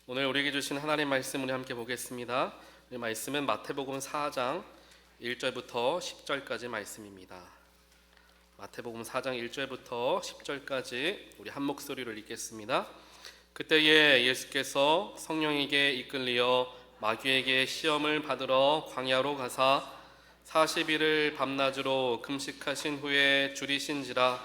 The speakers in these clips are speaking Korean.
오늘 우리에게 주신 하나님 말씀 우리 함께 보겠습니다. 이 말씀은 마태복음 4장 1절부터 10절까지 말씀입니다. 마태복음 4장 1절부터 10절까지 우리 한 목소리로 읽겠습니다. 그때에 예수께서 성령에게 이끌리어 마귀에게 시험을 받으러 광야로 가사 40일을 밤낮으로 금식하신 후에 줄이신지라.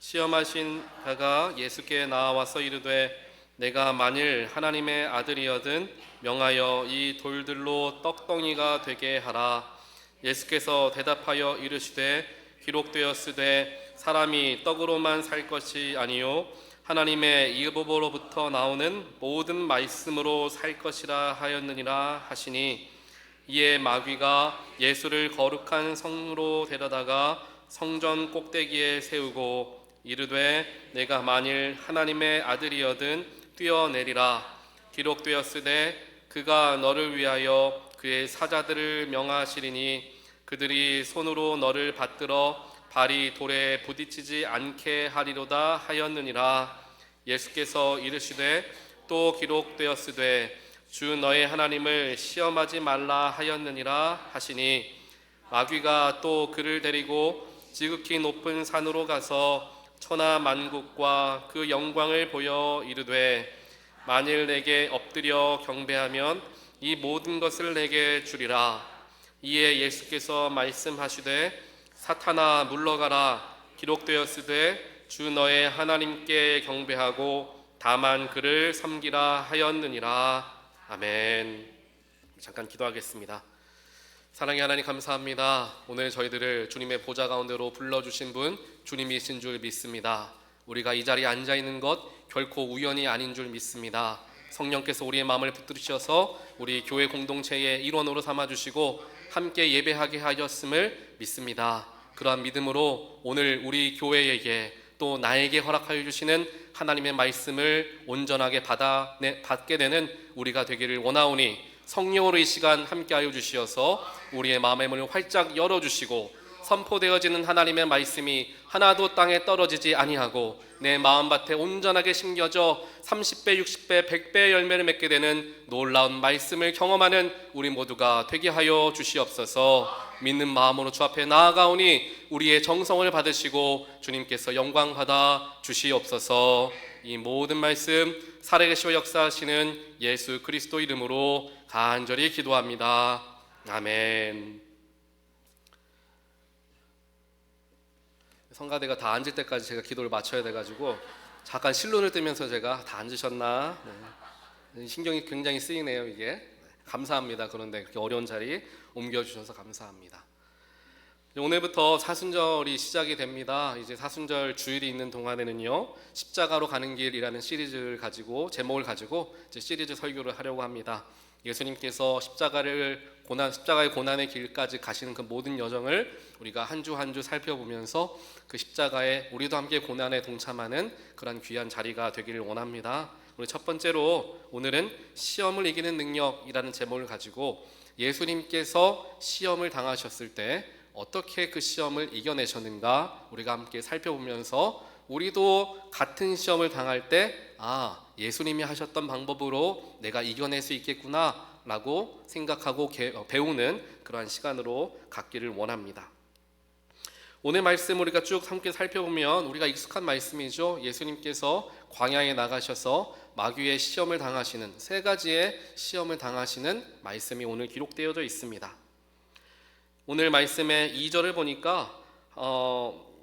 시험하신 자가 예수께 나와서 이르되 내가 만일 하나님의 아들이여든 명하여 이 돌들로 떡덩이가 되게 하라. 예수께서 대답하여 이르시되 기록되었으되 사람이 떡으로만 살 것이 아니요 하나님의 입으로부터 나오는 모든 말씀으로 살 것이라 하였느니라 하시니, 이에 마귀가 예수를 거룩한 성으로 데려다가 성전 꼭대기에 세우고 이르되 내가 만일 하나님의 아들이여든 뛰어내리라. 기록되었으되 그가 너를 위하여 그의 사자들을 명하시리니 그들이 손으로 너를 받들어 발이 돌에 부딪히지 않게 하리로다 하였느니라. 예수께서 이르시되 또 기록되었으되 주 너의 하나님을 시험하지 말라 하였느니라 하시니, 마귀가 또 그를 데리고 지극히 높은 산으로 가서 천하 만국과 그 영광을 보여 이르되 만일 내게 엎드려 경배하면 이 모든 것을 내게 주리라. 이에 예수께서 말씀하시되 사탄아 물러가라. 기록되었으되 주 너의 하나님께 경배하고 다만 그를 섬기라 하였느니라. 아멘. 잠깐 기도하겠습니다. 사랑의 하나님 감사합니다. 오늘 저희들을 주님의 보좌 가운데로 불러주신 분 주님이신 줄 믿습니다. 우리가 이 자리에 앉아있는 것 결코 우연이 아닌 줄 믿습니다. 성령께서 우리의 마음을 붙드셔서 우리 교회 공동체의 일원으로 삼아주시고 함께 예배하게 하셨음을 믿습니다. 그러한 믿음으로 오늘 우리 교회에게 또 나에게 허락하여 주시는 하나님의 말씀을 온전하게 받게 되는 우리가 되기를 원하오니, 성령으로 이 시간 함께하여 주시어서 우리의 마음의 문을 활짝 열어주시고 선포되어지는 하나님의 말씀이 하나도 땅에 떨어지지 아니하고 내 마음밭에 온전하게 심겨져 30배, 60배, 100배의 열매를 맺게 되는 놀라운 말씀을 경험하는 우리 모두가 되게 하여 주시옵소서. 믿는 마음으로 주 앞에 나아가오니 우리의 정성을 받으시고 주님께서 영광 받아 주시옵소서. 이 모든 말씀 살아계시고 역사하시는 예수 그리스도 이름으로 간절히 기도합니다. 아멘. 성가대가 다 앉을 때까지 제가 기도를 마쳐야 돼가지고 잠깐 실눈을 뜨면서 제가 다 앉으셨나? 네. 신경이 굉장히 쓰이네요. 이게 감사합니다. 그런데 그렇게 어려운 자리 옮겨주셔서 감사합니다. 오늘부터 사순절이 시작이 됩니다. 이제 사순절 주일이 있는 동안에는요, 십자가로 가는 길이라는 시리즈를 가지고 제목을 가지고 이제 시리즈 설교를 하려고 합니다. 예수님께서 십자가의 고난의 길까지 가시는 그 모든 여정을 우리가 한 주 한 주 살펴보면서 그 십자가에 우리도 함께 고난에 동참하는 그런 귀한 자리가 되기를 원합니다. 우리 첫 번째로 오늘은 시험을 이기는 능력이라는 제목을 가지고 예수님께서 시험을 당하셨을 때 어떻게 그 시험을 이겨내셨는가 우리가 함께 살펴보면서 우리도 같은 시험을 당할 때 예수님이 하셨던 방법으로 내가 이겨낼 수 있겠구나 라고 생각하고 배우는 그러한 시간으로 갖기를 원합니다. 오늘 말씀 우리가 쭉 함께 살펴보면 우리가 익숙한 말씀이죠. 예수님께서 광야에 나가셔서 마귀의 시험을 당하시는 세 가지의 시험을 당하시는 말씀이 오늘 기록되어져 있습니다. 오늘 말씀의 2절을 보니까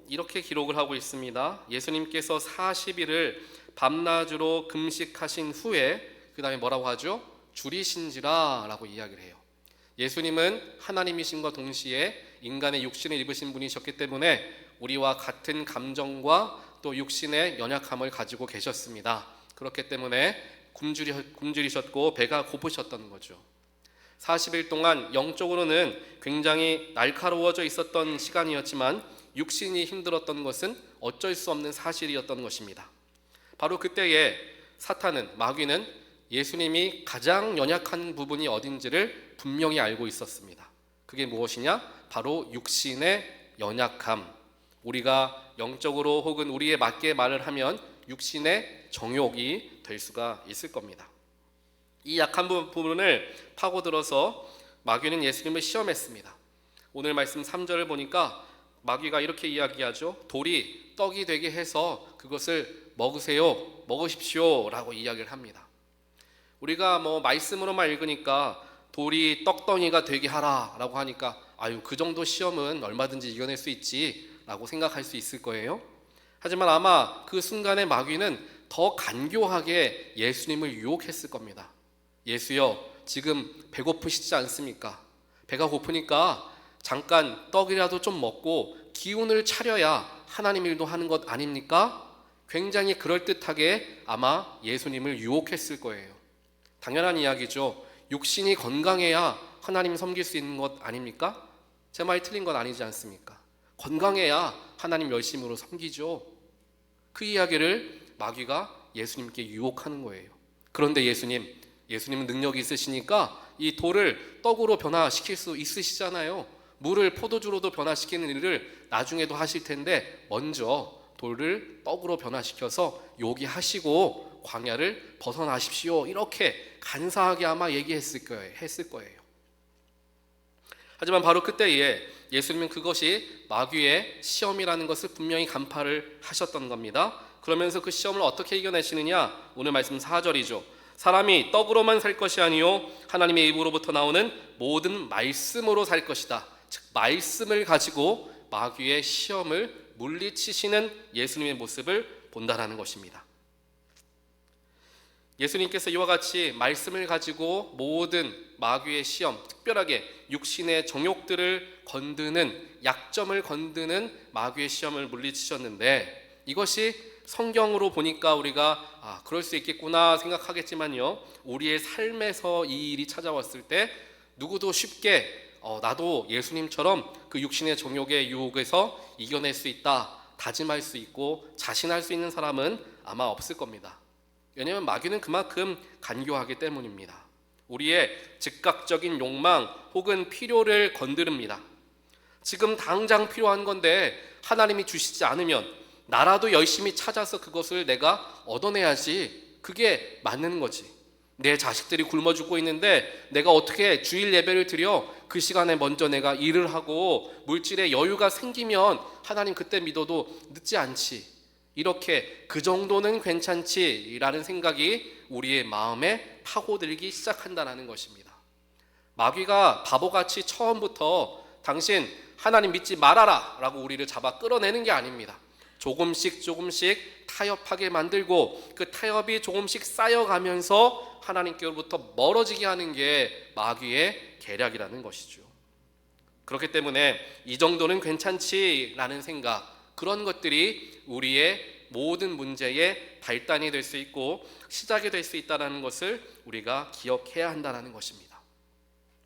이렇게 기록을 하고 있습니다. 예수님께서 40일을 밤낮으로 금식하신 후에 그 다음에 뭐라고 하죠? 줄이신지라 라고 이야기를 해요. 예수님은 하나님이신과 동시에 인간의 육신을 입으신 분이셨기 때문에 우리와 같은 감정과 또 육신의 연약함을 가지고 계셨습니다. 그렇기 때문에 굶주리셨고 배가 고프셨던 거죠. 40일 동안 영적으로는 굉장히 날카로워져 있었던 시간이었지만 육신이 힘들었던 것은 어쩔 수 없는 사실이었던 것입니다. 바로 그때에 사탄은, 마귀는 예수님이 가장 연약한 부분이 어딘지를 분명히 알고 있었습니다. 그게 무엇이냐? 바로 육신의 연약함. 우리가 영적으로 혹은 우리에 맞게 말을 하면 육신의 정욕이 될 수가 있을 겁니다. 이 약한 부분을 파고들어서 마귀는 예수님을 시험했습니다. 오늘 말씀 3절을 보니까 마귀가 이렇게 이야기하죠. 돌이 떡이 되게 해서 그것을 먹으십시오 라고 이야기를 합니다. 우리가 말씀으로만 읽으니까 돌이 떡덩이가 되게 하라 라고 하니까 그 정도 시험은 얼마든지 이겨낼 수 있지 라고 생각할 수 있을 거예요. 하지만 아마 그 순간에 마귀는 더 간교하게 예수님을 유혹했을 겁니다. 예수여, 지금 배고프시지 않습니까? 배가 고프니까 잠깐 떡이라도 좀 먹고 기운을 차려야 하나님 일도 하는 것 아닙니까? 굉장히 그럴듯하게 아마 예수님을 유혹했을 거예요. 당연한 이야기죠. 육신이 건강해야 하나님 섬길 수 있는 것 아닙니까? 제 말이 틀린 건 아니지 않습니까? 건강해야 하나님 열심으로 섬기죠. 그 이야기를 마귀가 예수님께 유혹하는 거예요. 그런데 예수님은 능력이 있으시니까 이 돌을 떡으로 변화시킬 수 있으시잖아요. 물을 포도주로도 변화시키는 일을 나중에도 하실 텐데 먼저 돌을 떡으로 변화시켜서 요기하시고 광야를 벗어나십시오. 이렇게 간사하게 아마 얘기했을 거예요. 하지만 바로 그때에 예수님은 그것이 마귀의 시험이라는 것을 분명히 간파를 하셨던 겁니다. 그러면서 그 시험을 어떻게 이겨내시느냐? 오늘 말씀 4절이죠. 사람이 떡으로만 살 것이 아니요 하나님의 입으로부터 나오는 모든 말씀으로 살 것이다. 즉 말씀을 가지고 마귀의 시험을 물리치시는 예수님의 모습을 본다라는 것입니다. 예수님께서 이와 같이 말씀을 가지고 모든 마귀의 시험, 특별하게 육신의 정욕들을 건드는, 약점을 건드는 마귀의 시험을 물리치셨는데, 이것이 성경으로 보니까 우리가 그럴 수 있겠구나 생각하겠지만요, 우리의 삶에서 이 일이 찾아왔을 때 누구도 쉽게 나도 예수님처럼 그 육신의 정욕의 유혹에서 이겨낼 수 있다 다짐할 수 있고 자신할 수 있는 사람은 아마 없을 겁니다. 왜냐하면 마귀는 그만큼 간교하기 때문입니다. 우리의 즉각적인 욕망 혹은 필요를 건드립니다. 지금 당장 필요한 건데 하나님이 주시지 않으면 나라도 열심히 찾아서 그것을 내가 얻어내야지. 그게 맞는 거지. 내 자식들이 굶어 죽고 있는데 내가 어떻게 주일 예배를 드려 그 시간에 먼저 내가 일을 하고 물질의 여유가 생기면 하나님 그때 믿어도 늦지 않지. 이렇게 그 정도는 괜찮지라는 생각이 우리의 마음에 파고들기 시작한다는 것입니다. 마귀가 바보같이 처음부터 당신 하나님 믿지 말아라 라고 우리를 잡아 끌어내는 게 아닙니다. 조금씩 타협하게 만들고 그 타협이 조금씩 쌓여가면서 하나님께로부터 멀어지게 하는 게 마귀의 계략이라는 것이죠. 그렇기 때문에 이 정도는 괜찮지라는 생각, 그런 것들이 우리의 모든 문제의 발단이 될 수 있고 시작이 될 수 있다는 것을 우리가 기억해야 한다는 것입니다.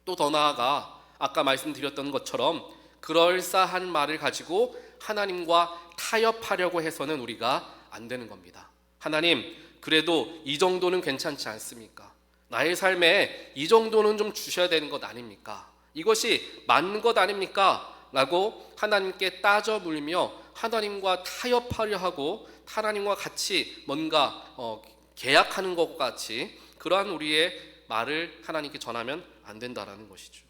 또 더 나아가 아까 말씀드렸던 것처럼 그럴싸한 말을 가지고 하나님과 타협하려고 해서는 우리가 안 되는 겁니다. 하나님, 그래도 이 정도는 괜찮지 않습니까? 나의 삶에 이 정도는 좀 주셔야 되는 것 아닙니까? 이것이 맞는 것 아닙니까? 라고 하나님께 따져 물며 하나님과 타협하려 하고 하나님과 같이 뭔가 계약하는 것 같이 그러한 우리의 말을 하나님께 전하면 안 된다라는 것이죠.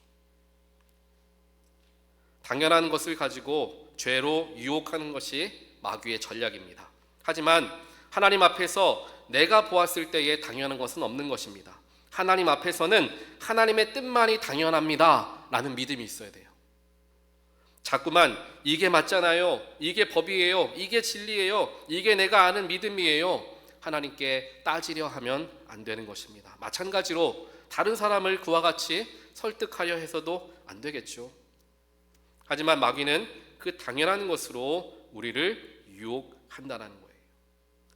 당연한 것을 가지고 죄로 유혹하는 것이 마귀의 전략입니다. 하지만 하나님 앞에서 내가 보았을 때에 당연한 것은 없는 것입니다. 하나님 앞에서는 하나님의 뜻만이 당연합니다 라는 믿음이 있어야 돼요. 자꾸만 이게 맞잖아요, 이게 법이에요, 이게 진리예요, 이게 내가 아는 믿음이에요 하나님께 따지려 하면 안 되는 것입니다. 마찬가지로 다른 사람을 그와 같이 설득하려 해서도 안 되겠죠. 하지만 마귀는 그 당연한 것으로 우리를 유혹한다는 거예요.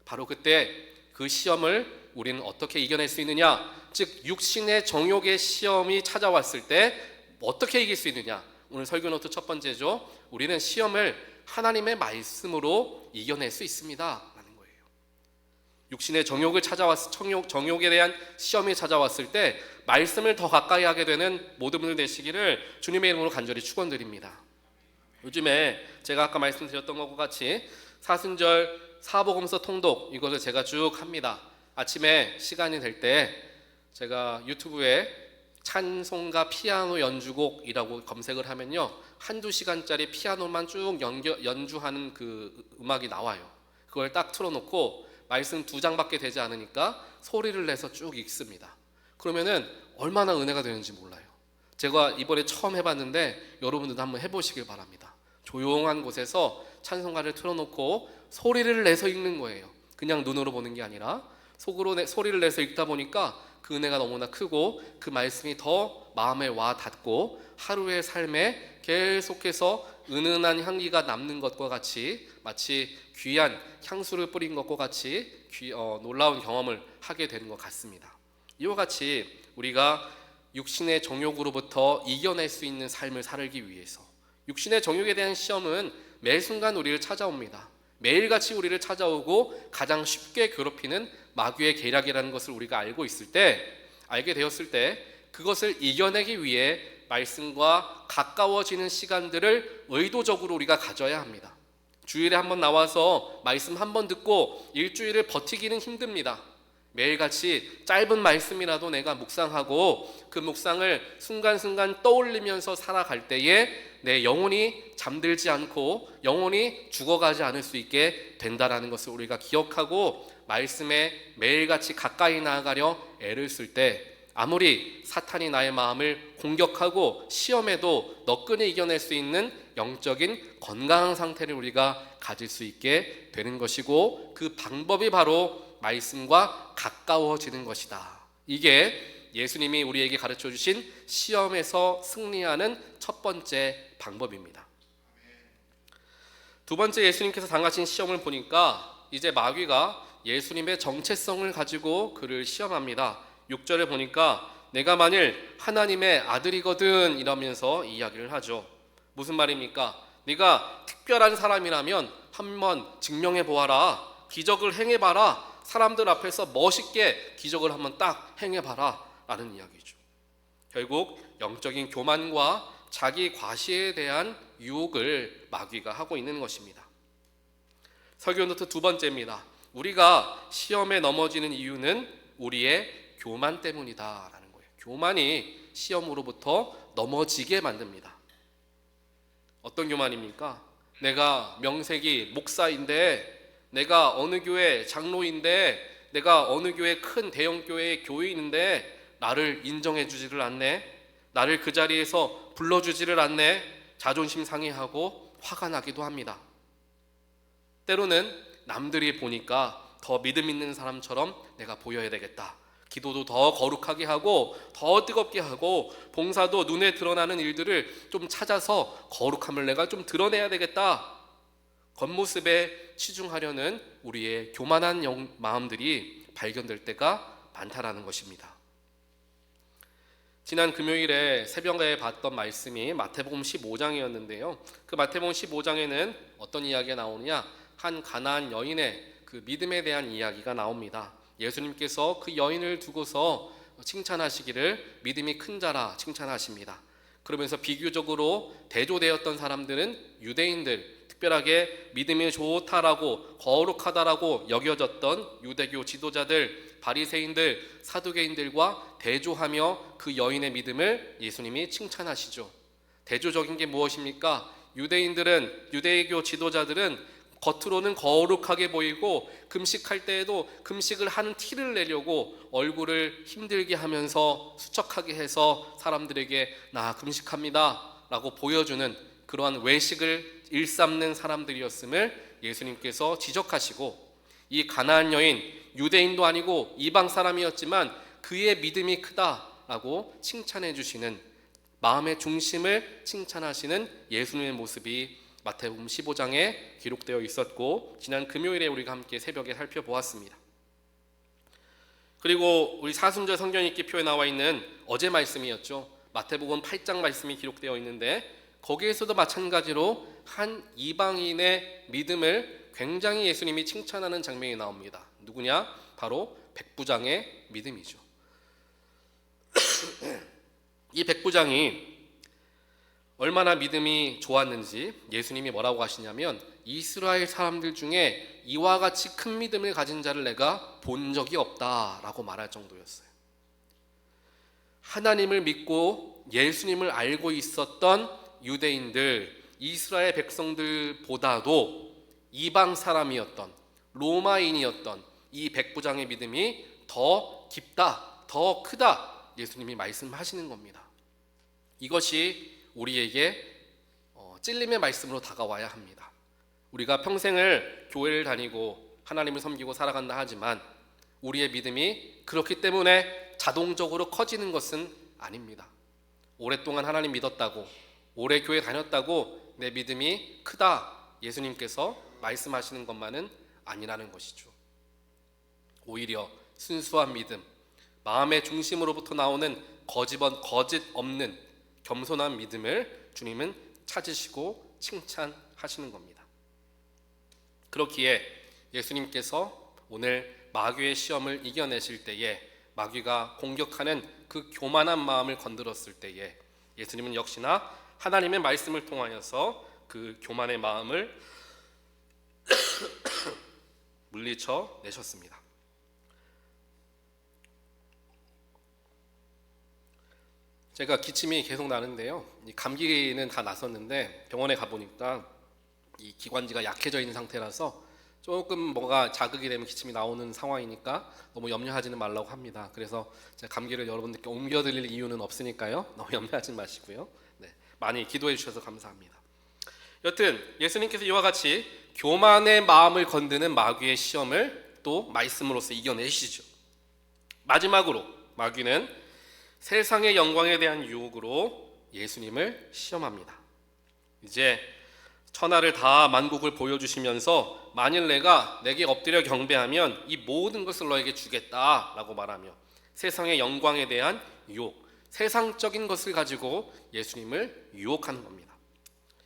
바로 그때 그 시험을 우리는 어떻게 이겨낼 수 있느냐, 즉 육신의 정욕의 시험이 찾아왔을 때 어떻게 이길 수 있느냐. 오늘 설교 노트 첫 번째죠. 우리는 시험을 하나님의 말씀으로 이겨낼 수 있습니다 라는 거예요. 육신의 정욕에 대한 시험이 찾아왔을 때 말씀을 더 가까이 하게 되는 모든 분들 되시기를 주님의 이름으로 간절히 축원드립니다. 요즘에 제가 아까 말씀드렸던 것과 같이 사순절 사복음서 통독 이것을 제가 쭉 합니다. 아침에 시간이 될 때 제가 유튜브에 찬송가 피아노 연주곡이라고 검색을 하면요, 한두 시간짜리 피아노만 쭉 연주하는 그 음악이 나와요. 그걸 딱 틀어놓고 말씀 2장밖에 되지 않으니까 소리를 내서 쭉 읽습니다. 그러면은 얼마나 은혜가 되는지 몰라요. 제가 이번에 처음 해봤는데 여러분들도 한번 해보시길 바랍니다. 조용한 곳에서 찬송가를 틀어놓고 소리를 내서 읽는 거예요. 그냥 눈으로 보는 게 아니라 속으로 소리를 내서 읽다 보니까 그 은혜가 너무나 크고 그 말씀이 더 마음에 와 닿고 하루의 삶에 계속해서 은은한 향기가 남는 것과 같이, 마치 귀한 향수를 뿌린 것과 같이 놀라운 경험을 하게 되는 것 같습니다. 이와 같이 우리가 육신의 정욕으로부터 이겨낼 수 있는 삶을 살기 위해서, 육신의 정욕에 대한 시험은 매 순간 우리를 찾아옵니다. 매일같이 우리를 찾아오고 가장 쉽게 괴롭히는 마귀의 계략이라는 것을 우리가 알게 되었을 때 그것을 이겨내기 위해 말씀과 가까워지는 시간들을 의도적으로 우리가 가져야 합니다. 주일에 한번 나와서 말씀 한번 듣고 일주일을 버티기는 힘듭니다. 매일같이 짧은 말씀이라도 내가 묵상하고 그 묵상을 순간순간 떠올리면서 살아갈 때에 내 영혼이 잠들지 않고 영혼이 죽어가지 않을 수 있게 된다라는 것을 우리가 기억하고 말씀에 매일같이 가까이 나아가려 애를 쓸 때 아무리 사탄이 나의 마음을 공격하고 시험에도 너끈히 이겨낼 수 있는 영적인 건강한 상태를 우리가 가질 수 있게 되는 것이고, 그 방법이 바로 말씀과 가까워지는 것이다. 이게 예수님이 우리에게 가르쳐 주신 시험에서 승리하는 첫 번째 방법입니다. 두 번째, 예수님께서 당하신 시험을 보니까 이제 마귀가 예수님의 정체성을 가지고 그를 시험합니다. 6절에 보니까 내가 만일 하나님의 아들이거든 이러면서 이야기를 하죠. 무슨 말입니까? 네가 특별한 사람이라면 한번 증명해 보아라. 기적을 행해봐라. 사람들 앞에서 멋있게 기적을 한번 딱 행해봐라 라는 이야기죠. 결국 영적인 교만과 자기 과시에 대한 유혹을 마귀가 하고 있는 것입니다. 설교 노트 두 번째입니다. 우리가 시험에 넘어지는 이유는 우리의 교만 때문이다 라는 거예요. 교만이 시험으로부터 넘어지게 만듭니다. 어떤 교만입니까? 내가 명색이 목사인데, 내가 어느 교회 장로인데, 내가 어느 교회 큰 대형 교회의 교인인데 나를 인정해 주지를 않네, 나를 그 자리에서 불러주지를 않네, 자존심 상해하고 화가 나기도 합니다. 때로는 남들이 보니까 더 믿음 있는 사람처럼 내가 보여야 되겠다, 기도도 더 거룩하게 하고 더 뜨겁게 하고 봉사도 눈에 드러나는 일들을 좀 찾아서 거룩함을 내가 좀 드러내야 되겠다, 겉모습에 치중하려는 우리의 교만한 마음들이 발견될 때가 많다라는 것입니다. 지난 금요일에 새벽에 봤던 말씀이 마태복음 15장이었는데요. 그 마태복음 15장에는 어떤 이야기가 나오느냐, 한 가나안 여인의 그 믿음에 대한 이야기가 나옵니다. 예수님께서 그 여인을 두고서 칭찬하시기를 믿음이 큰 자라 칭찬하십니다. 그러면서 비교적으로 대조되었던 사람들은 유대인들, 특별하게 믿음이 좋다라고 거룩하다라고 여겨졌던 유대교 지도자들, 바리새인들, 사두개인들과 대조하며 그 여인의 믿음을 예수님이 칭찬하시죠. 대조적인 게 무엇입니까? 유대교 지도자들은 겉으로는 거룩하게 보이고 금식할 때에도 금식을 하는 티를 내려고 얼굴을 힘들게 하면서 수척하게 해서 사람들에게 나 금식합니다 라고 보여주는 그러한 외식을 일삼는 사람들이었음을 예수님께서 지적하시고, 이 가나안 여인, 유대인도 아니고 이방 사람이었지만 그의 믿음이 크다라고 칭찬해 주시는, 마음의 중심을 칭찬하시는 예수님의 모습이 마태복음 15장에 기록되어 있었고, 지난 금요일에 우리가 함께 새벽에 살펴보았습니다. 그리고 우리 사순절 성경 읽기 표에 나와 있는 어제 말씀이었죠. 마태복음 8장 말씀이 기록되어 있는데, 거기에서도 마찬가지로 한 이방인의 믿음을 굉장히 예수님이 칭찬하는 장면이 나옵니다. 누구냐? 바로 백부장의 믿음이죠. 이 백부장이 얼마나 믿음이 좋았는지 예수님이 뭐라고 하시냐면, 이스라엘 사람들 중에 이와 같이 큰 믿음을 가진 자를 내가 본 적이 없다라고 말할 정도였어요. 하나님을 믿고 예수님을 알고 있었던 유대인들, 이스라엘 백성들보다도 이방 사람이었던 로마인이었던 이 백부장의 믿음이 더 깊다, 더 크다, 예수님이 말씀하시는 겁니다. 이것이 우리에게 찔림의 말씀으로 다가와야 합니다. 우리가 평생을 교회를 다니고 하나님을 섬기고 살아간다 하지만 우리의 믿음이 그렇기 때문에 자동적으로 커지는 것은 아닙니다. 오랫동안 하나님 믿었다고, 오래 교회 다녔다고 내 믿음이 크다, 예수님께서 말씀하시는 것만은 아니라는 것이죠. 오히려 순수한 믿음, 마음의 중심으로부터 나오는 거짓 없는 겸손한 믿음을 주님은 찾으시고 칭찬하시는 겁니다. 그렇기에 예수님께서 오늘 마귀의 시험을 이겨내실 때에, 마귀가 공격하는 그 교만한 마음을 건드렸을 때에 예수님은 역시나 하나님의 말씀을 통하여서 그 교만의 마음을 물리쳐 내셨습니다. 제가 기침이 계속 나는데요, 이 감기는 다 났었는데 병원에 가보니까 이 기관지가 약해져 있는 상태라서 조금 뭐가 자극이 되면 기침이 나오는 상황이니까 너무 염려하지는 말라고 합니다. 그래서 제가 감기를 여러분들께 옮겨드릴 이유는 없으니까요, 너무 염려하지 마시고요. 네, 많이 기도해 주셔서 감사합니다. 여튼 예수님께서 이와 같이 교만의 마음을 건드는 마귀의 시험을 또 말씀으로서 이겨내시죠. 마지막으로 마귀는 세상의 영광에 대한 유혹으로 예수님을 시험합니다. 이제 천하를 다 만국을 보여주시면서 만일 내게 엎드려 경배하면 이 모든 것을 너에게 주겠다라고 말하며 세상의 영광에 대한 유혹, 세상적인 것을 가지고 예수님을 유혹하는 겁니다.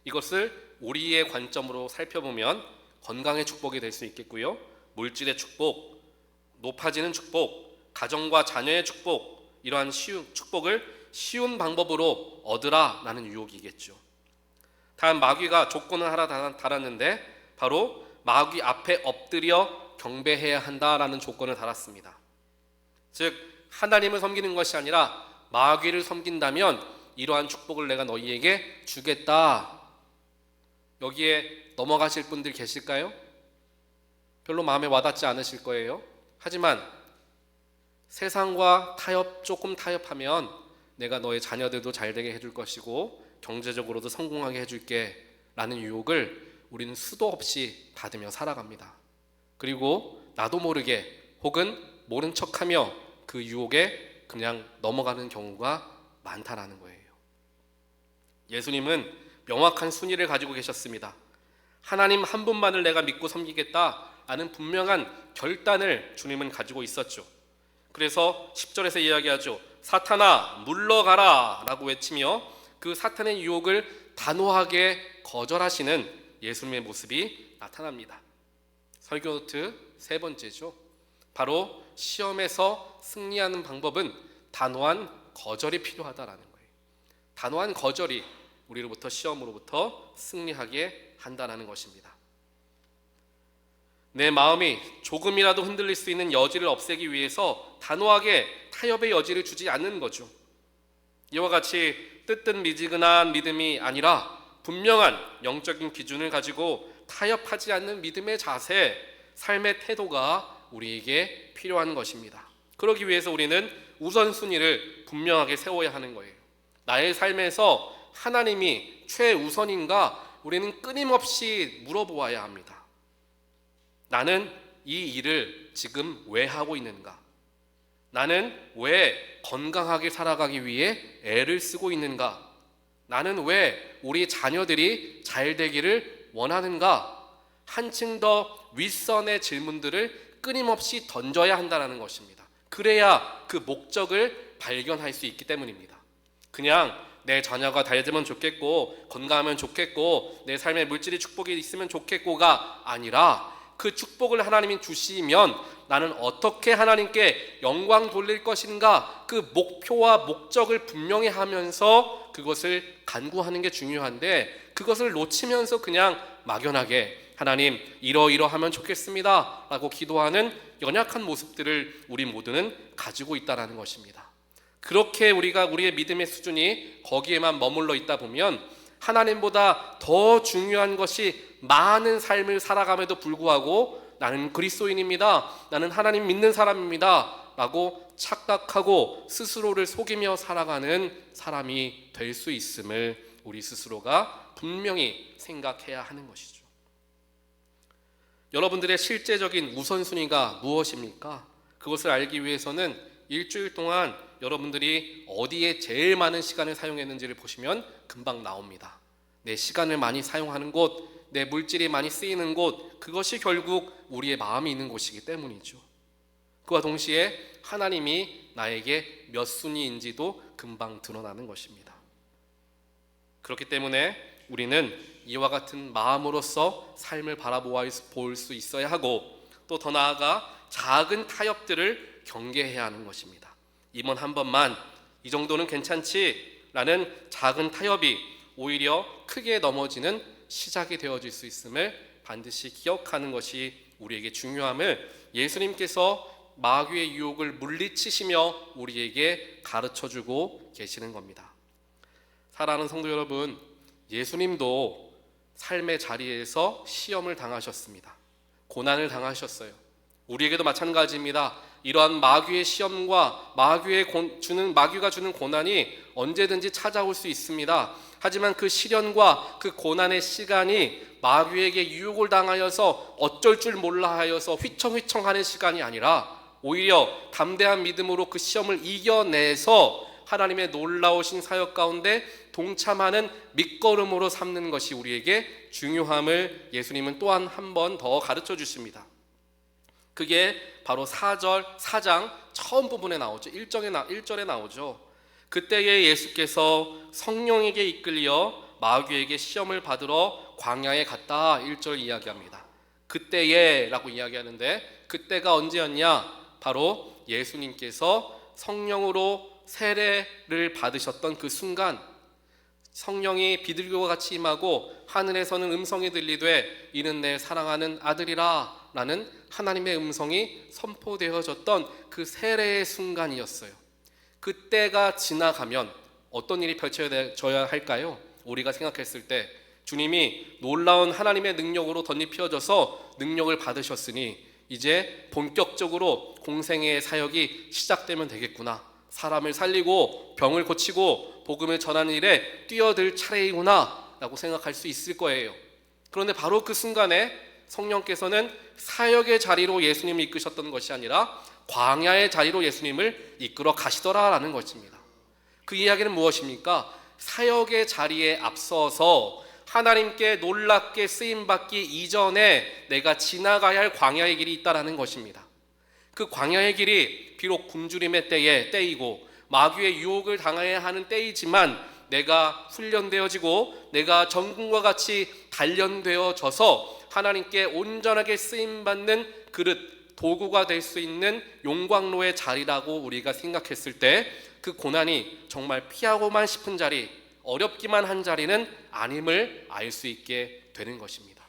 이것을 우리의 관점으로 살펴보면 건강의 축복이 될 수 있겠고요, 물질의 축복, 높아지는 축복, 가정과 자녀의 축복, 이러한 축복을 쉬운 방법으로 얻으라라는 유혹이겠죠. 다음 마귀가 조건을 하나 달았는데 바로 마귀 앞에 엎드려 경배해야 한다라는 조건을 달았습니다. 즉 하나님을 섬기는 것이 아니라 마귀를 섬긴다면 이러한 축복을 내가 너희에게 주겠다. 여기에 넘어가실 분들 계실까요? 별로 마음에 와닿지 않으실 거예요. 하지만 세상과 조금 타협하면 내가 너의 자녀들도 잘되게 해줄 것이고 경제적으로도 성공하게 해줄게 라는 유혹을 우리는 수도 없이 받으며 살아갑니다. 그리고 나도 모르게 혹은 모른 척하며 그 유혹에 그냥 넘어가는 경우가 많다라는 거예요. 예수님은 명확한 순위를 가지고 계셨습니다. 하나님 한 분만을 내가 믿고 섬기겠다라는 분명한 결단을 주님은 가지고 있었죠. 그래서 10절에서 이야기하죠. 사탄아 물러가라 라고 외치며 그 사탄의 유혹을 단호하게 거절하시는 예수님의 모습이 나타납니다. 설교 노트 세 번째죠. 바로 시험에서 승리하는 방법은 단호한 거절이 필요하다라는 거예요. 단호한 거절이 우리로부터 시험으로부터 승리하게 한다는 것입니다. 내 마음이 조금이라도 흔들릴 수 있는 여지를 없애기 위해서 단호하게 타협의 여지를 주지 않는 거죠. 이와 같이 뜨뜻미지근한 믿음이 아니라 분명한 영적인 기준을 가지고 타협하지 않는 믿음의 자세, 삶의 태도가 우리에게 필요한 것입니다. 그러기 위해서 우리는 우선순위를 분명하게 세워야 하는 거예요. 나의 삶에서 하나님이 최우선인가 우리는 끊임없이 물어보아야 합니다. 나는 이 일을 지금 왜 하고 있는가? 나는 왜 건강하게 살아가기 위해 애를 쓰고 있는가? 나는 왜 우리 자녀들이 잘 되기를 원하는가? 한층 더 윗선의 질문들을 끊임없이 던져야 한다는 것입니다. 그래야 그 목적을 발견할 수 있기 때문입니다. 그냥 내 자녀가 잘 되면 좋겠고 건강하면 좋겠고 내 삶에 물질의 축복이 있으면 좋겠고가 아니라 그 축복을 하나님이 주시면 나는 어떻게 하나님께 영광 돌릴 것인가, 그 목표와 목적을 분명히 하면서 그것을 간구하는 게 중요한데, 그것을 놓치면서 그냥 막연하게 하나님 이러이러하면 좋겠습니다 라고 기도하는 연약한 모습들을 우리 모두는 가지고 있다는 것입니다. 그렇게 우리가 우리의 믿음의 수준이 거기에만 머물러 있다 보면 하나님보다 더 중요한 것이 많은 삶을 살아감에도 불구하고 나는 그리스도인입니다, 나는 하나님 믿는 사람입니다 라고 착각하고 스스로를 속이며 살아가는 사람이 될 수 있음을 우리 스스로가 분명히 생각해야 하는 것이죠. 여러분들의 실제적인 우선순위가 무엇입니까? 그것을 알기 위해서는 일주일 동안 여러분들이 어디에 제일 많은 시간을 사용했는지를 보시면 금방 나옵니다. 내 시간을 많이 사용하는 곳, 내 물질이 많이 쓰이는 곳, 그것이 결국 우리의 마음이 있는 곳이기 때문이죠. 그와 동시에 하나님이 나에게 몇 순위인지도 금방 드러나는 것입니다. 그렇기 때문에 우리는 이와 같은 마음으로서 삶을 바라볼 수 있어야 하고, 또 더 나아가 작은 타협들을 경계해야 하는 것입니다. 이번 한 번만 이 정도는 괜찮지 라는 작은 타협이 오히려 크게 넘어지는 시작이 되어질 수 있음을 반드시 기억하는 것이 우리에게 중요함을 예수님께서 마귀의 유혹을 물리치시며 우리에게 가르쳐주고 계시는 겁니다. 사랑하는 성도 여러분, 예수님도 삶의 자리에서 시험을 당하셨습니다. 고난을 당하셨어요. 우리에게도 마찬가지입니다. 이러한 마귀의 시험과 마귀가 주는 고난이 언제든지 찾아올 수 있습니다. 하지만 그 시련과 그 고난의 시간이 마귀에게 유혹을 당하여서 어쩔 줄 몰라 하여서 휘청휘청하는 시간이 아니라 오히려 담대한 믿음으로 그 시험을 이겨내서 하나님의 놀라우신 사역 가운데 동참하는 밑거름으로 삼는 것이 우리에게 중요함을 예수님은 또한 한 번 더 가르쳐 주십니다. 그게 바로 4장 처음 부분에 나오죠. 1절에 나오죠. 그때에 예수께서 성령에게 이끌려 마귀에게 시험을 받으러 광야에 갔다, 1절 이야기합니다. 그때에 라고 이야기하는데 그때가 언제였냐? 바로 예수님께서 성령으로 세례를 받으셨던 그 순간, 성령이 비둘기와 같이 임하고 하늘에서는 음성이 들리되 이는 내 사랑하는 아들이라 라는 하나님의 음성이 선포되어졌던 그 세례의 순간이었어요. 그때가 지나가면 어떤 일이 펼쳐져야 할까요? 우리가 생각했을 때 주님이 놀라운 하나님의 능력으로 덧입혀져서 능력을 받으셨으니 이제 본격적으로 공생애의 사역이 시작되면 되겠구나, 사람을 살리고 병을 고치고 복음을 전하는 일에 뛰어들 차례이구나 라고 생각할 수 있을 거예요. 그런데 바로 그 순간에 성령께서는 사역의 자리로 예수님을 이끄셨던 것이 아니라 광야의 자리로 예수님을 이끌어 가시더라라는 것입니다. 그 이야기는 무엇입니까? 사역의 자리에 앞서서 하나님께 놀랍게 쓰임받기 이전에 내가 지나가야 할 광야의 길이 있다라는 것입니다. 그 광야의 길이 비록 굶주림의 때이고 마귀의 유혹을 당해야 하는 때이지만 내가 훈련되어지고 내가 전군과 같이 단련되어져서 하나님께 온전하게 쓰임받는 그릇, 도구가 될 수 있는 용광로의 자리라고 우리가 생각했을 때 그 고난이 정말 피하고만 싶은 자리, 어렵기만 한 자리는 아님을 알 수 있게 되는 것입니다.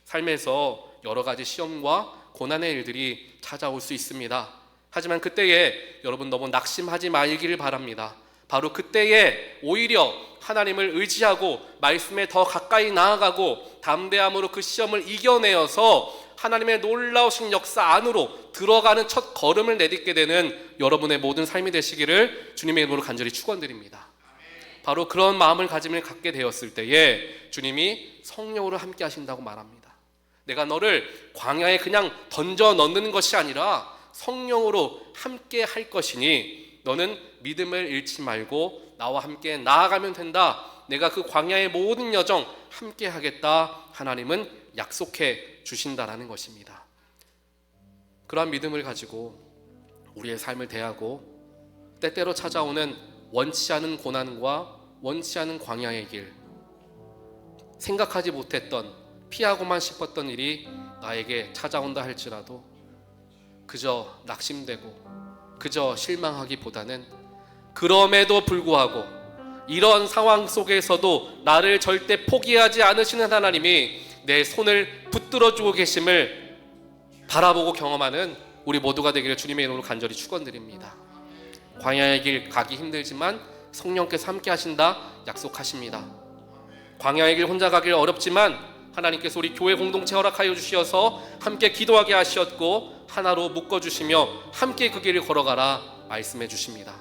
삶에서 여러 가지 시험과 고난의 일들이 찾아올 수 있습니다. 하지만 그때에 여러분 너무 낙심하지 말기를 바랍니다. 바로 그때에 오히려 하나님을 의지하고 말씀에 더 가까이 나아가고 담대함으로 그 시험을 이겨내어서 하나님의 놀라우신 역사 안으로 들어가는 첫 걸음을 내딛게 되는 여러분의 모든 삶이 되시기를 주님의 이름으로 간절히 축원드립니다. 바로 그런 마음을 갖게 되었을 때에 주님이 성령으로 함께 하신다고 말합니다. 내가 너를 광야에 그냥 던져 넣는 것이 아니라 성령으로 함께 할 것이니 너는 믿음을 잃지 말고 나와 함께 나아가면 된다. 내가 그 광야의 모든 여정 함께 하겠다. 하나님은 약속해 주신다라는 것입니다. 그러한 믿음을 가지고 우리의 삶을 대하고 때때로 찾아오는 원치 않은 고난과 원치 않은 광야의 길, 생각하지 못했던 피하고만 싶었던 일이 나에게 찾아온다 할지라도 그저 낙심되고 그저 실망하기보다는 그럼에도 불구하고 이런 상황 속에서도 나를 절대 포기하지 않으시는 하나님이 내 손을 붙들어주고 계심을 바라보고 경험하는 우리 모두가 되기를 주님의 이름으로 간절히 축원드립니다. 광야의 길 가기 힘들지만 성령께서 함께 하신다 약속하십니다. 광야의 길 혼자 가기 어렵지만 하나님께서 우리 교회 공동체 허락하여 주시어서 함께 기도하게 하셨고 하나로 묶어주시며 함께 그 길을 걸어가라 말씀해 주십니다.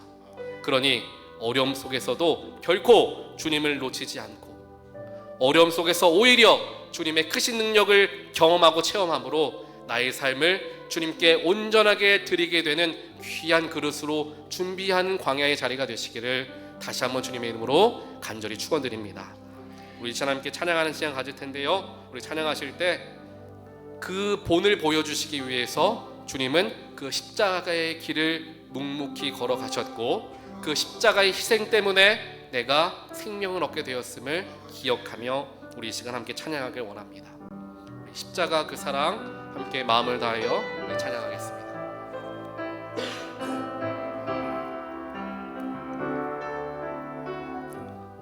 그러니 어려움 속에서도 결코 주님을 놓치지 않고 어려움 속에서 오히려 주님의 크신 능력을 경험하고 체험함으로 나의 삶을 주님께 온전하게 드리게 되는 귀한 그릇으로 준비한 광야의 자리가 되시기를 다시 한번 주님의 이름으로 간절히 축원드립니다. 우리 하나님께 찬양하는 시간 가질 텐데요, 우리 찬양하실 때 그 본을 보여주시기 위해서 주님은 그 십자가의 길을 묵묵히 걸어가셨고 그 십자가의 희생 때문에 내가 생명을 얻게 되었음을 기억하며 우리 이 시간 함께 찬양하길 원합니다. 십자가 그 사랑 함께 마음을 다하여 찬양하겠습니다.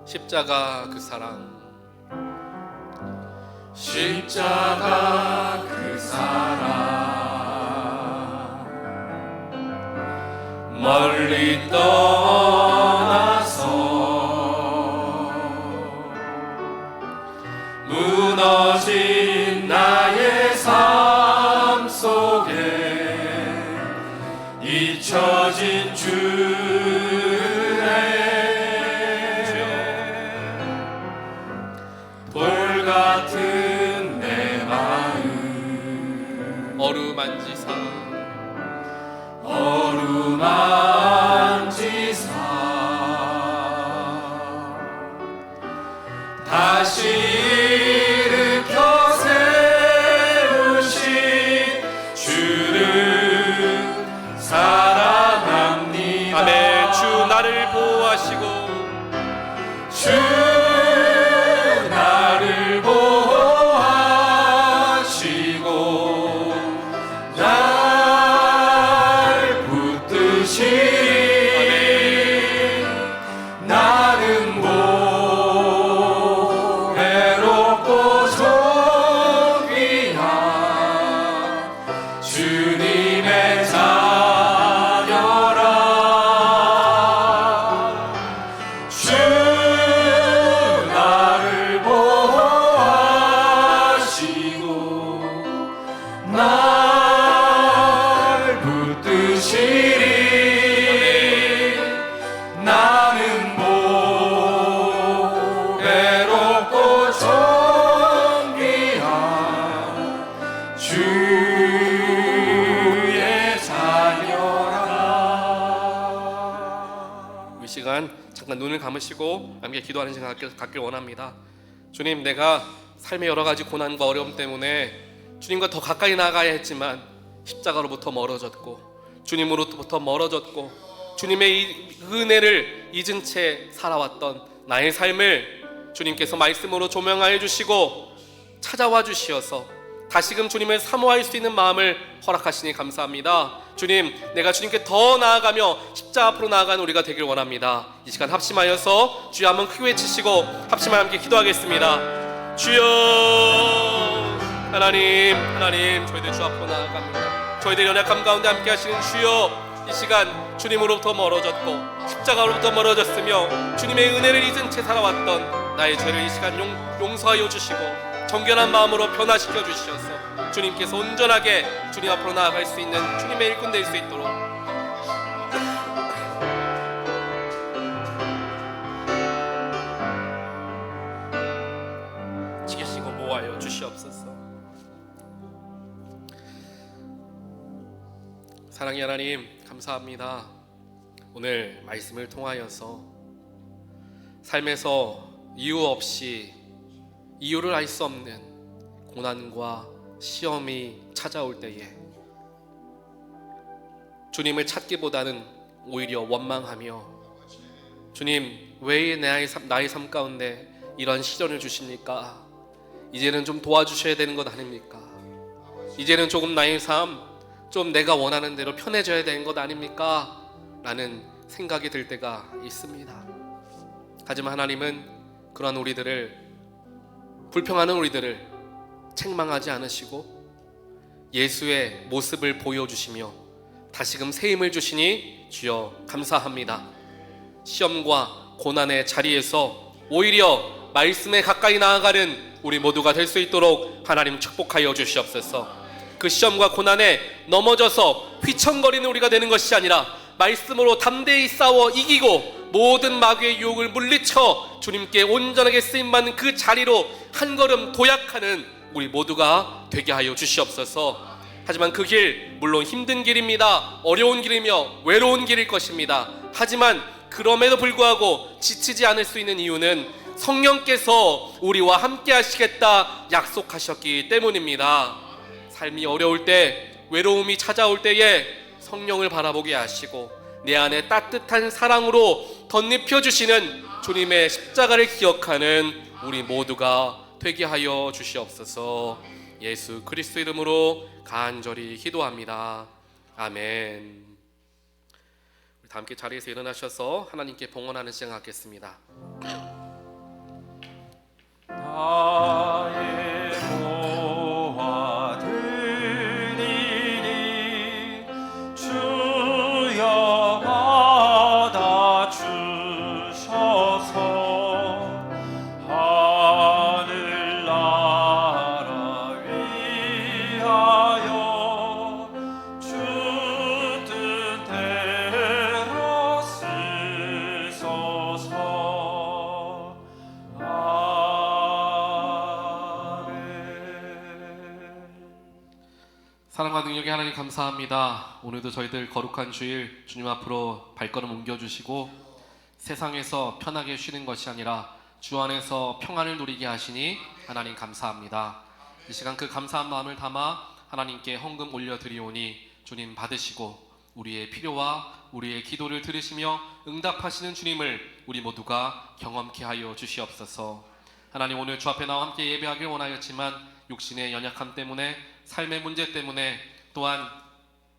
십자가 그 사랑, 십자가 그 사랑, 멀리 떠나서 무너진 나의 삶 속에 잊혀진 같은 내 마음 어루만지사 다시 일으켜 세우신 주를 사랑합니다. 아멘. 주 나를 보호하시고 주 나를 보호하시고 날 붙드시리. 나는 외롭고 존귀한 주님의 자녀라. 주 나를 보호하시고 날 붙드시리. 나는 외롭고 존귀한 주의 자녀라. 이 시간 잠깐 눈을 감으시고 함께 기도하는 시간 갖길 원합니다. 주님, 내가 삶의 여러 가지 고난과 어려움 때문에 주님과 더 가까이 나아가야 했지만 십자가로부터 멀어졌고 주님으로부터 멀어졌고 주님의 이 은혜를 잊은 채 살아왔던 나의 삶을 주님께서 말씀으로 조명하여 주시고 찾아와 주시어서 다시금 주님을 사모할 수 있는 마음을 허락하시니 감사합니다. 주님, 내가 주님께 더 나아가며 십자가 앞으로 나아가는 우리가 되길 원합니다. 이 시간 합심하여서 주여 한번 크게 외치시고 합심하여 함께 기도하겠습니다. 주여, 하나님, 저희들 주 앞으로 나아갑니다. 저희들 연약함 가운데 함께 하시는 주여, 이 시간 주님으로부터 멀어졌고 십자가로부터 멀어졌으며 주님의 은혜를 잊은 채 살아왔던 나의 죄를 이 시간 용서하여 주시고 정결한 마음으로 변화시켜 주시어서 주님께서 온전하게 주님 앞으로 나아갈 수 있는 주님의 일꾼 될 수 있도록 지키시고 모아여 주시옵소서. 사랑의 하나님, 감사합니다. 오늘 말씀을 통하여서 삶에서 이유 없이 이유를 알 수 없는 고난과 시험이 찾아올 때에 주님을 찾기보다는 오히려 원망하며 주님, 왜 나의 삶 가운데 이런 시련을 주십니까? 이제는 좀 도와주셔야 되는 것 아닙니까? 이제는 조금 나의 삶 좀 내가 원하는 대로 편해져야 되는 것 아닙니까? 라는 생각이 들 때가 있습니다. 하지만 하나님은 그러한 우리들을, 불평하는 우리들을 책망하지 않으시고 예수의 모습을 보여주시며 다시금 새 힘을 주시니 주여 감사합니다. 시험과 고난의 자리에서 오히려 말씀에 가까이 나아가는 우리 모두가 될 수 있도록 하나님 축복하여 주시옵소서. 그 시험과 고난에 넘어져서 휘청거리는 우리가 되는 것이 아니라 말씀으로 담대히 싸워 이기고 모든 마귀의 유혹을 물리쳐 주님께 온전하게 쓰임받는 그 자리로 한 걸음 도약하는 우리 모두가 되게 하여 주시옵소서. 하지만 그 길 물론 힘든 길입니다. 어려운 길이며 외로운 길일 것입니다. 하지만 그럼에도 불구하고 지치지 않을 수 있는 이유는 성령께서 우리와 함께 하시겠다 약속하셨기 때문입니다. 삶이 어려울 때, 외로움이 찾아올 때에 성령을 바라보게 하시고 내 안에 따뜻한 사랑으로 덧입혀 주시는 주님의 십자가를 기억하는 우리 모두가 되게 하여 주시옵소서. 예수 그리스도 이름으로 간절히 기도합니다. 아멘. 우리 다 함께 자리에서 일어나셔서 하나님께 봉헌하는 시간 갖겠습니다. 나의 모아 드리니 주여 받아 주셔서 하늘나라 위하여 주 뜻대로 쓰소서. 사랑과 능력의 하나님 감사합니다. 오늘도 저희들 거룩한 주일 주님 앞으로 발걸음 옮겨주시고 세상에서 편하게 쉬는 것이 아니라 주 안에서 평안을 누리게 하시니 하나님 감사합니다. 이 시간 그 감사한 마음을 담아 하나님께 헌금 올려드리오니 주님 받으시고 우리의 필요와 우리의 기도를 들으시며 응답하시는 주님을 우리 모두가 경험케 하여 주시옵소서. 하나님, 오늘 주 앞에 나와 함께 예배하길 원하였지만 육신의 연약함 때문에, 삶의 문제 때문에, 또한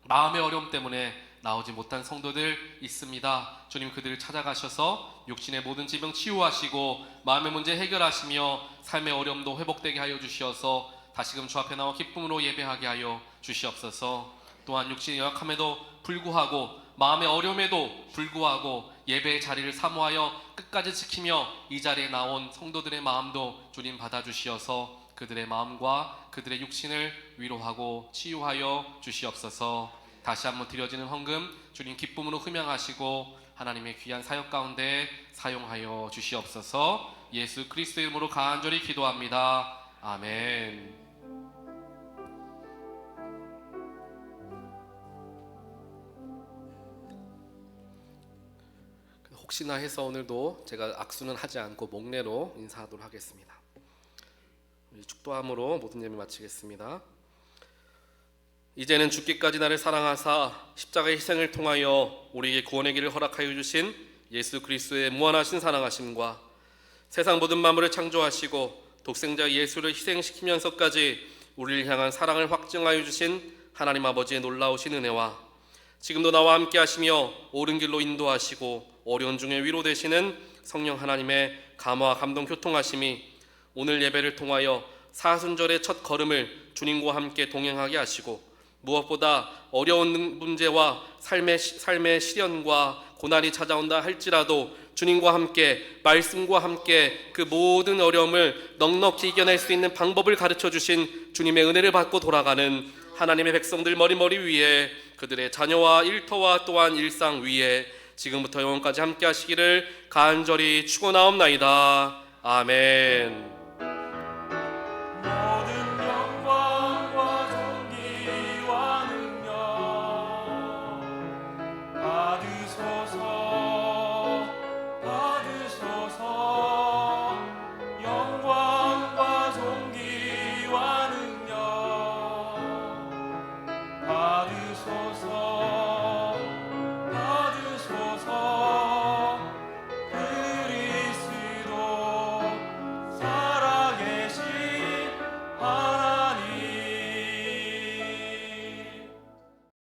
마음의 어려움 때문에 나오지 못한 성도들 있습니다. 주님, 그들을 찾아가셔서 육신의 모든 질병 치유하시고 마음의 문제 해결하시며 삶의 어려움도 회복되게 하여 주시어서 다시금 주 앞에 나와 기쁨으로 예배하게 하여 주시옵소서. 또한 육신의 연약함에도 불구하고 마음의 어려움에도 불구하고 예배의 자리를 사모하여 끝까지 지키며 이 자리에 나온 성도들의 마음도 주님 받아주시어서 그들의 마음과 그들의 육신을 위로하고 치유하여 주시옵소서. 다시 한번 드려지는 헌금 주님 기쁨으로 흠양하시고 하나님의 귀한 사역 가운데 사용하여 주시옵소서. 예수 그리스도 이름으로 간절히 기도합니다. 아멘. 혹시나 해서 오늘도 제가 악수는 하지 않고 목례로 인사하도록 하겠습니다. 축도함으로 모든 예배 마치겠습니다. 이제는 죽기까지 나를 사랑하사 십자가의 희생을 통하여 우리에게 구원의 길을 허락하여 주신 예수 그리스도의 무한하신 사랑하심과 세상 모든 만물을 창조하시고 독생자 예수를 희생시키면서까지 우리를 향한 사랑을 확증하여 주신 하나님 아버지의 놀라우신 은혜와 지금도 나와 함께 하시며 옳은 길로 인도하시고 어려운 중에 위로되시는 성령 하나님의 감화와 감동 교통하심이 오늘 예배를 통하여 사순절의 첫 걸음을 주님과 함께 동행하게 하시고 무엇보다 어려운 문제와 삶의 시련과 고난이 찾아온다 할지라도 주님과 함께 말씀과 함께 그 모든 어려움을 넉넉히 이겨낼 수 있는 방법을 가르쳐 주신 주님의 은혜를 받고 돌아가는 하나님의 백성들 머리머리 위에 그들의 자녀와 일터와 또한 일상 위에 지금부터 영원까지 함께 하시기를 간절히 축원하옵나이다. 아멘.